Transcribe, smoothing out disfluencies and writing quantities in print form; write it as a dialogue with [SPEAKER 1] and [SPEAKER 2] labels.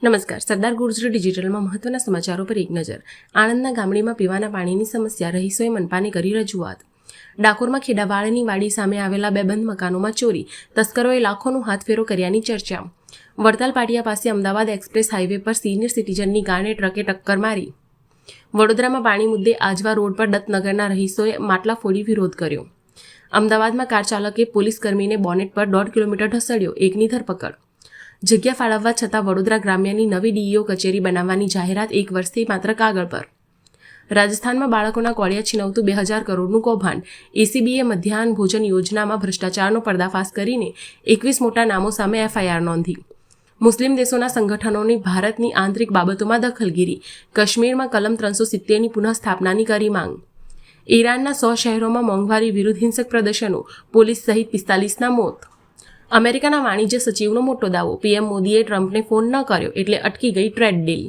[SPEAKER 1] નમસ્કાર. સરદાર ગુર્જર ડિજિટલમાં મહત્વના સમાચારો પર એક નજર. આણંદના ગામડીમાં પીવાના પાણીની સમસ્યા, રહીશોએ મનપાને કરી રજૂઆત. ડાકોરમાં ખેડાવાળની વાડી સામે આવેલા બે બંધ મકાનોમાં ચોરી, તસ્કરોએ લાખોનો હાથફેરો કર્યાની ચર્ચા. વડતાલ પાટિયા પાસે અમદાવાદ એક્સપ્રેસ હાઈવે પર સિનિયર સિટીઝનની કારને ટ્રકે ટક્કર મારી. વડોદરામાં પાણી મુદ્દે આજવા રોડ પર દત્તનગરના રહીશોએ માટલા ફોડી વિરોધ કર્યો. અમદાવાદમાં કાર ચાલકે પોલીસ કર્મીને બોનેટ પર 1.5 કિલોમીટર ઢસડ્યો, એકની ધરપકડ. જગ્યા ફાળવવા છતાં વડોદરા ગ્રામ્યની નવી ડીઈઓ કચેરી બનાવવાની જાહેરાત 1 વર્ષથી માત્ર કાગળ પર. રાજસ્થાનમાં બાળકોના કોળિયા છીનવતું 2000 કરોડનું કૌભાંડ. એસીબીએ મધ્યાહન ભોજન યોજનામાં ભ્રષ્ટાચારનો પર્દાફાશ કરીને 21 મોટા નામો સામે એફઆઈઆર નોંધી. મુસ્લિમ દેશોના સંગઠનોની ભારતની આંતરિક બાબતોમાં દખલગીરી. કાશ્મીરમાં કલમ 370ની પુનઃસ્થાપનાની કરી માંગ. ઈરાનના 100 શહેરોમાં મોંઘવારી વિરુદ્ધ હિંસક પ્રદર્શનો, પોલીસ સહિત 45ના મોત. અમેરિકાના વાણિજ્ય સચિવનો મોટો દાવો. પીએમ મોદીએ ટ્રમ્પને ફોન ન કર્યો એટલે અટકી ગઈ ટ્રેડ ડીલ.